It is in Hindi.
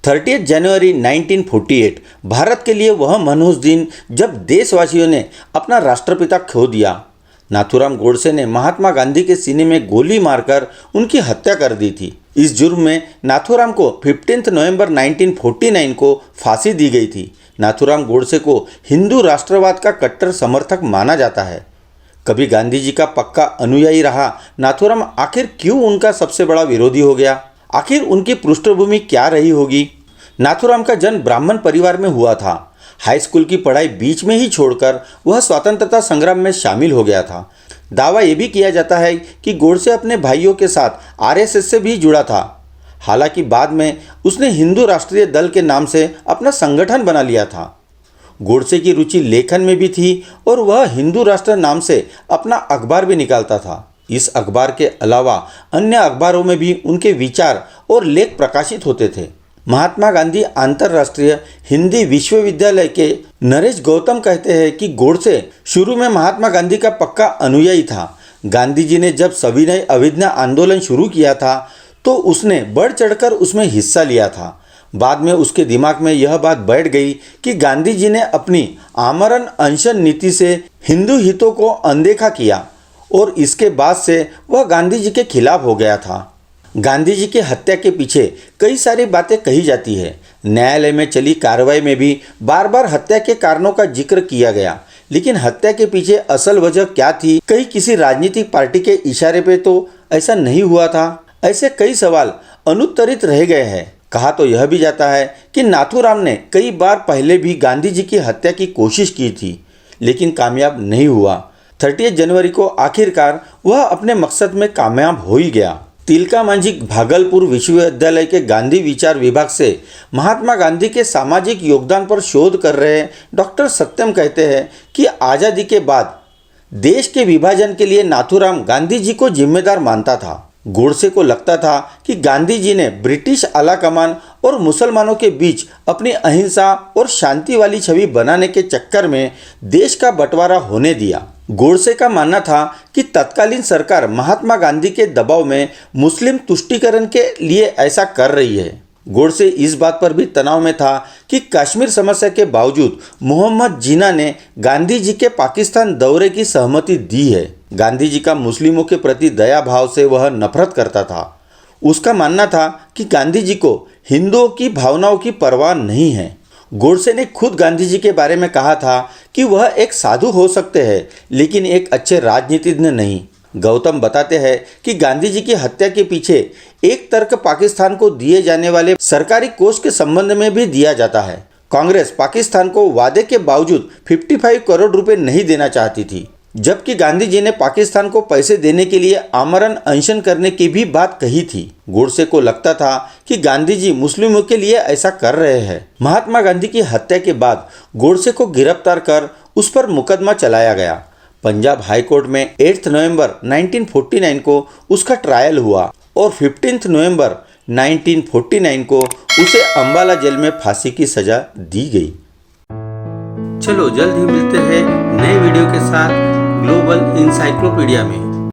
30 जनवरी 1948 भारत के लिए वह मनहूस दिन जब देशवासियों ने अपना राष्ट्रपिता खो दिया। नाथूराम गोडसे ने महात्मा गांधी के सीने में गोली मारकर उनकी हत्या कर दी थी। इस जुर्म में नाथूराम को 15 नवंबर 1949 को फांसी दी गई थी। नाथूराम गोडसे को हिंदू राष्ट्रवाद का कट्टर समर्थक माना जाता है। कभी गांधी जी का पक्का अनुयायी रहा नाथूराम आखिर क्यों उनका सबसे बड़ा विरोधी हो गया? आखिर उनकी पृष्ठभूमि क्या रही होगी? नाथूराम का जन्म ब्राह्मण परिवार में हुआ था। हाई स्कूल की पढ़ाई बीच में ही छोड़कर वह स्वतंत्रता संग्राम में शामिल हो गया था। दावा ये भी किया जाता है कि गोडसे अपने भाइयों के साथ आरएसएस से भी जुड़ा था। हालांकि बाद में उसने हिंदू राष्ट्रीय दल के नाम से अपना संगठन बना लिया था। गोडसे की रुचि लेखन में भी थी और वह हिंदू राष्ट्र नाम से अपना अखबार भी निकालता था। इस अखबार के अलावा अन्य अखबारों में भी उनके विचार और लेख प्रकाशित होते थे। महात्मा गांधी अंतर्राष्ट्रीय हिंदी विश्वविद्यालय के नरेश गौतम कहते हैं कि गोडसे शुरू में महात्मा गांधी का पक्का अनुयायी था। गांधी जी ने जब सविनय अवज्ञा आंदोलन शुरू किया था तो उसने बढ़ चढ़कर उसमें हिस्सा लिया था। बाद में उसके दिमाग में यह बात बैठ गई कि गांधी जी ने अपनी आमरण अनशन नीति से हिंदू हितों को अनदेखा किया और इसके बाद से वह गांधी जी के खिलाफ हो गया था। गांधी जी की हत्या के पीछे कई सारी बातें कही जाती है। न्यायालय में चली कार्रवाई में भी बार बार हत्या के कारणों का जिक्र किया गया, लेकिन हत्या के पीछे असल वजह क्या थी? कहीं किसी राजनीतिक पार्टी के इशारे पे तो ऐसा नहीं हुआ था? ऐसे कई सवाल अनुत्तरित रह गए हैं। कहा तो यह भी जाता है कि नाथूराम ने कई बार पहले भी गांधी जी की हत्या की कोशिश की थी, लेकिन कामयाब नहीं हुआ। 30 जनवरी को आखिरकार वह अपने मकसद में कामयाब हो ही गया। तिलका मांझी भागलपुर विश्वविद्यालय के गांधी विचार विभाग से महात्मा गांधी के सामाजिक योगदान पर शोध कर रहे डॉक्टर सत्यम कहते हैं कि आज़ादी के बाद देश के विभाजन के लिए नाथूराम गांधी जी को जिम्मेदार मानता था। गोडसे को लगता था कि गांधी जी ने ब्रिटिश आलाकमान और मुसलमानों के बीच अपनी अहिंसा और शांति वाली छवि बनाने के चक्कर में देश का बंटवारा होने दिया। गोडसे का मानना था कि तत्कालीन सरकार महात्मा गांधी के दबाव में मुस्लिम तुष्टीकरण के लिए ऐसा कर रही है। गोडसे इस बात पर भी तनाव में था कि कश्मीर समस्या के बावजूद मोहम्मद जिन्ना ने गांधी जी के पाकिस्तान दौरे की सहमति दी है। गांधी जी का मुस्लिमों के प्रति दया भाव से वह नफरत करता था। उसका मानना था कि गांधी जी को हिंदुओं की भावनाओं की परवाह नहीं है। गोडसे ने खुद गांधी जी के बारे में कहा था कि वह एक साधु हो सकते हैं, लेकिन एक अच्छे राजनीतिज्ञ नहीं। गौतम बताते हैं कि गांधी जी की हत्या के पीछे एक तर्क पाकिस्तान को दिए जाने वाले सरकारी कोष के संबंध में भी दिया जाता है। कांग्रेस पाकिस्तान को वादे के बावजूद 55 करोड़ रुपए नहीं देना चाहती थी, जबकि गांधी जी ने पाकिस्तान को पैसे देने के लिए आमरण अनशन करने की भी बात कही थी। गोडसे को लगता था कि गांधी जी मुस्लिमों के लिए ऐसा कर रहे हैं। महात्मा गांधी की हत्या के बाद गोडसे को गिरफ्तार कर उस पर मुकदमा चलाया गया। पंजाब हाई कोर्ट में 8 नवंबर 1949 को उसका ट्रायल हुआ और 15 नवंबर 1949 को उसे अंबाला जेल में फांसी की सजा दी गई। चलो जल्द ही मिलते हैं नए वीडियो के साथ ग्लोबल इंसाइक्लोपीडिया में।